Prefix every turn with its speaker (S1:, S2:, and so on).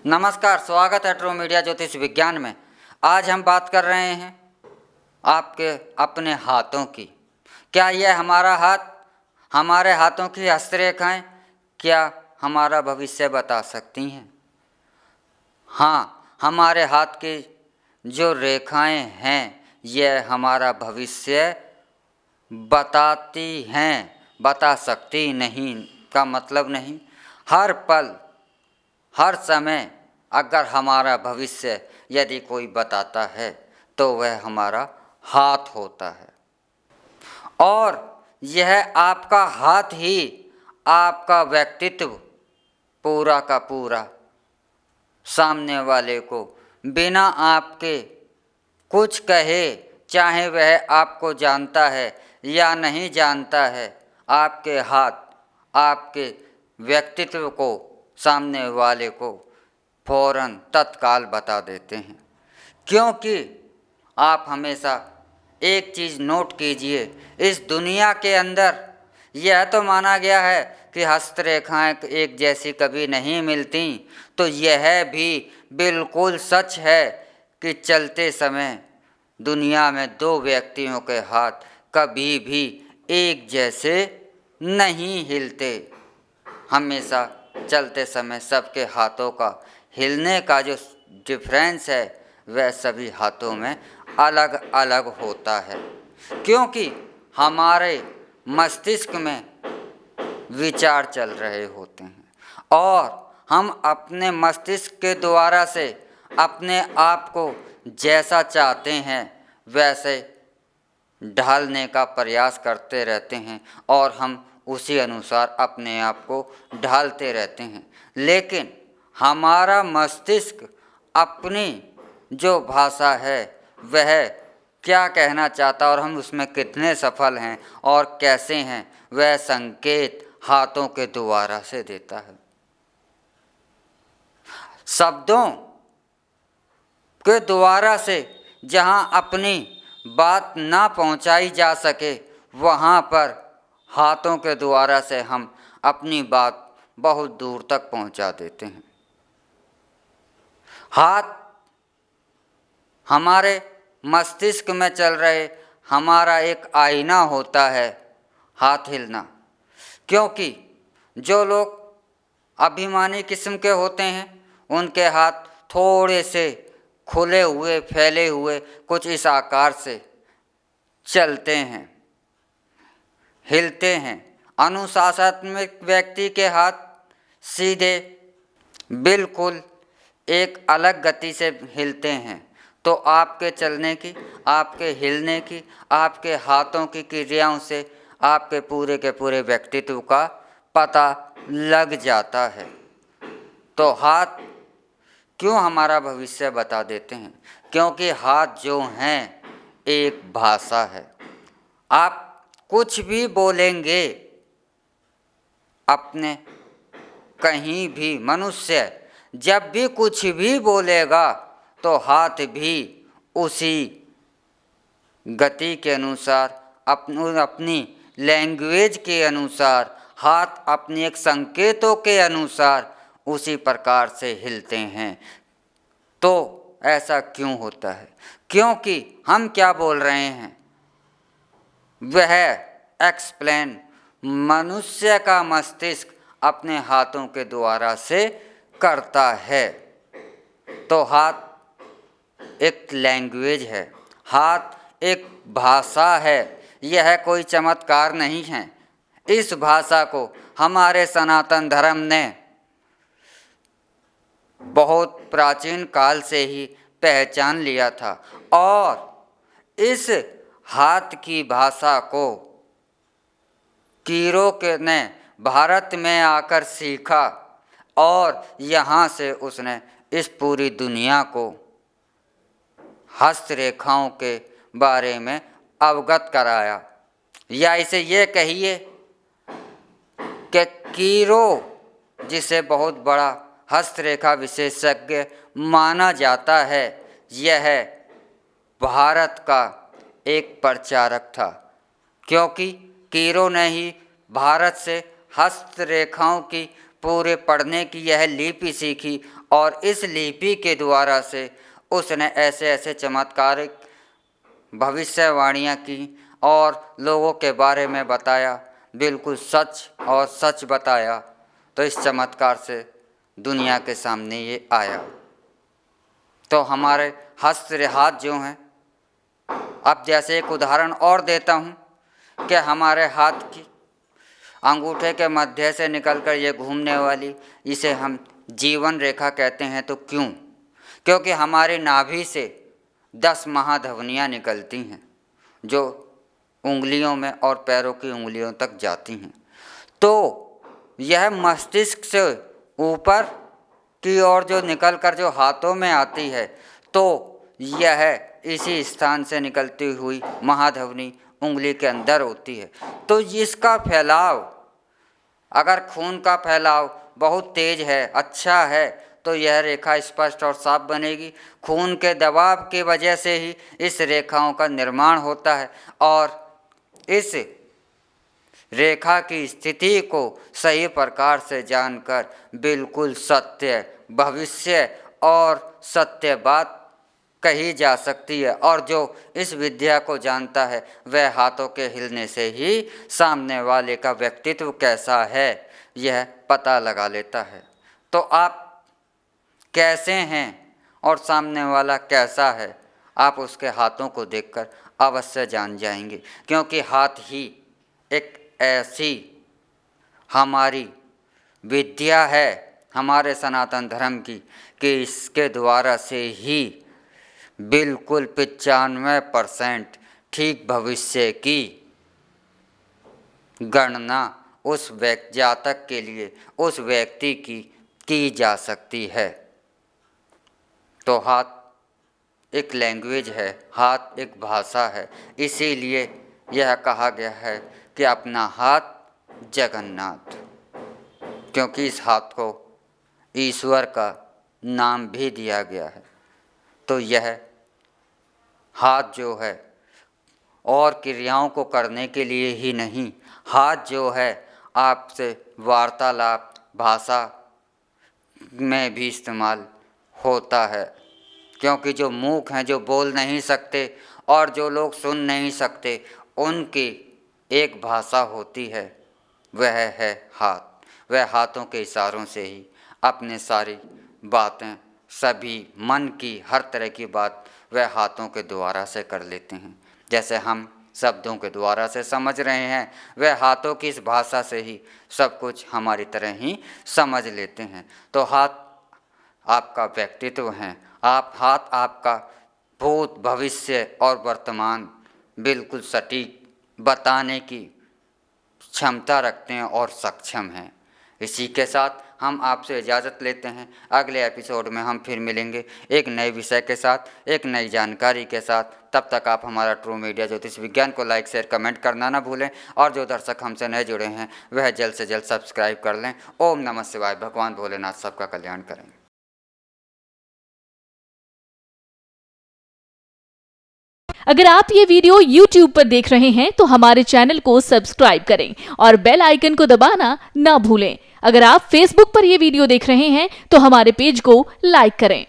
S1: नमस्कार, स्वागत है ट्रू मीडिया ज्योतिष विज्ञान में। आज हम बात कर रहे हैं आपके अपने हाथों की। क्या यह हमारा हाथ, हमारे हाथों की हस्तरेखाएं क्या हमारा भविष्य बता सकती हैं? हाँ, हमारे हाथ की जो रेखाएं हैं यह हमारा भविष्य बताती हैं, बता सकती नहीं का मतलब नहीं। हर पल हर समय अगर हमारा भविष्य यदि कोई बताता है तो वह हमारा हाथ होता है, और यह आपका हाथ ही आपका व्यक्तित्व पूरा का पूरा सामने वाले को बिना आपके कुछ कहे, चाहे वह आपको जानता है या नहीं जानता है, आपके हाथ आपके व्यक्तित्व को सामने वाले को फौरन तत्काल बता देते हैं। क्योंकि आप हमेशा एक चीज़ नोट कीजिए, इस दुनिया के अंदर यह तो माना गया है कि हस्तरेखाएं एक जैसी कभी नहीं मिलती, तो यह भी बिल्कुल सच है कि चलते समय दुनिया में दो व्यक्तियों के हाथ कभी भी एक जैसे नहीं हिलते। हमेशा चलते समय सबके हाथों का हिलने का जो डिफरेंस है वह सभी हाथों में अलग अलग होता है, क्योंकि हमारे मस्तिष्क में विचार चल रहे होते हैं और हम अपने मस्तिष्क के द्वारा से अपने आप को जैसा चाहते हैं वैसे ढालने का प्रयास करते रहते हैं और हम उसी अनुसार अपने आप को ढालते रहते हैं। लेकिन हमारा मस्तिष्क अपनी जो भाषा है वह क्या कहना चाहता और हम उसमें कितने सफल हैं और कैसे हैं, वह संकेत हाथों के द्वारा से देता है। शब्दों के द्वारा से जहाँ अपनी बात ना पहुँचाई जा सके, वहाँ पर हाथों के द्वारा से हम अपनी बात बहुत दूर तक पहुँचा देते हैं। हाथ हमारे मस्तिष्क में चल रहे हमारा एक आईना होता है, हाथ हिलना। क्योंकि जो लोग अभिमानी किस्म के होते हैं उनके हाथ थोड़े से खुले हुए, फैले हुए कुछ इस आकार से चलते हैं, हिलते हैं। अनुशासनात्मक व्यक्ति के हाथ सीधे बिल्कुल एक अलग गति से हिलते हैं। तो आपके चलने की, आपके हिलने की, आपके हाथों की क्रियाओं से आपके पूरे के पूरे व्यक्तित्व का पता लग जाता है। तो हाथ क्यों हमारा भविष्य बता देते हैं? क्योंकि हाथ जो हैं एक भाषा है। आप कुछ भी बोलेंगे, अपने कहीं भी मनुष्य जब भी कुछ भी बोलेगा तो हाथ भी उसी गति के अनुसार, अपनी लैंग्वेज के अनुसार, हाथ अपने एक संकेतों के अनुसार उसी प्रकार से हिलते हैं। तो ऐसा क्यों होता है? क्योंकि हम क्या बोल रहे हैं वह एक्सप्लेन मनुष्य का मस्तिष्क अपने हाथों के द्वारा से करता है। तो हाथ एक लैंग्वेज है, हाथ एक भाषा है, यह कोई चमत्कार नहीं है। इस भाषा को हमारे सनातन धर्म ने बहुत प्राचीन काल से ही पहचान लिया था और इस हाथ की भाषा को कीरों ने भारत में आकर सीखा और यहाँ से उसने इस पूरी दुनिया को हस्तरेखाओं के बारे में अवगत कराया। या इसे ये कहिए कि कीरो, जिसे बहुत बड़ा हस्तरेखा विशेषज्ञ माना जाता है, यह भारत का एक प्रचारक था। क्योंकि कीरो ने ही भारत से हस्तरेखाओं की पूरे पढ़ने की यह लिपि सीखी और इस लिपि के द्वारा से उसने ऐसे ऐसे चमत्कारिक भविष्यवाणियाँ की और लोगों के बारे में बताया, बिल्कुल सच और सच बताया। तो इस चमत्कार से दुनिया के सामने ये आया। तो हमारे हाथ जो हैं, अब जैसे एक उदाहरण और देता हूँ कि हमारे हाथ की अंगूठे के मध्य से निकलकर ये घूमने वाली, इसे हम जीवन रेखा कहते हैं। तो क्यों? क्योंकि हमारी नाभि से 10 महाधमनियाँ निकलती हैं जो उंगलियों में और पैरों की उंगलियों तक जाती हैं। तो यह मस्तिष्क से ऊपर की ओर जो निकलकर जो हाथों में आती है, तो यह इसी स्थान से निकलती हुई महाधमनी उंगली के अंदर होती है। तो इसका फैलाव, अगर खून का फैलाव बहुत तेज है, अच्छा है, तो यह रेखा स्पष्ट और साफ बनेगी। खून के दबाव की वजह से ही इस रेखाओं का निर्माण होता है और इस रेखा की स्थिति को सही प्रकार से जानकर बिल्कुल सत्य भविष्य और सत्य बात कही जा सकती है। और जो इस विद्या को जानता है वह हाथों के हिलने से ही सामने वाले का व्यक्तित्व कैसा है यह पता लगा लेता है। तो आप कैसे हैं और सामने वाला कैसा है, आप उसके हाथों को देखकर अवश्य जान जाएंगे। क्योंकि हाथ ही एक ऐसी हमारी विद्या है हमारे सनातन धर्म की कि इसके द्वारा से ही बिल्कुल 95% ठीक भविष्य की गणना उस जातक के लिए, उस व्यक्ति की जा सकती है। तो हाथ एक लैंग्वेज है, हाथ एक भाषा है। इसीलिए यह कहा गया है कि अपना हाथ जगन्नाथ, क्योंकि इस हाथ को ईश्वर का नाम भी दिया गया है। तो यह हाथ जो है और क्रियाओं को करने के लिए ही नहीं, हाथ जो है आपसे वार्तालाप भाषा में भी इस्तेमाल होता है। क्योंकि जो मूक हैं, जो बोल नहीं सकते और जो लोग सुन नहीं सकते, उनकी एक भाषा होती है, वह है हाथ। वह हाथों के इशारों से ही अपने सारी बातें, सभी मन की हर तरह की बात वह हाथों के द्वारा से कर लेते हैं। जैसे हम शब्दों के द्वारा से समझ रहे हैं, वह हाथों की इस भाषा से ही सब कुछ हमारी तरह ही समझ लेते हैं। तो हाथ आपका व्यक्तित्व है, हाथ आपका भूत भविष्य और वर्तमान बिल्कुल सटीक बताने की क्षमता रखते हैं और सक्षम हैं। इसी के साथ हम आपसे इजाज़त लेते हैं। अगले एपिसोड में हम फिर मिलेंगे एक नए विषय के साथ, एक नई जानकारी के साथ। तब तक आप हमारा ट्रू मीडिया ज्योतिष विज्ञान को लाइक शेयर कमेंट करना ना भूलें और जो दर्शक हमसे नए जुड़े हैं वह जल्द से जल्द सब्सक्राइब कर लें। ओम नमः शिवाय। भगवान भोलेनाथ सबका कल्याण करें।
S2: अगर आप ये वीडियो YouTube पर देख रहे हैं तो हमारे चैनल को सब्सक्राइब करें और बेल आइकन को दबाना ना भूलें। अगर आप Facebook पर ये वीडियो देख रहे हैं तो हमारे पेज को लाइक करें।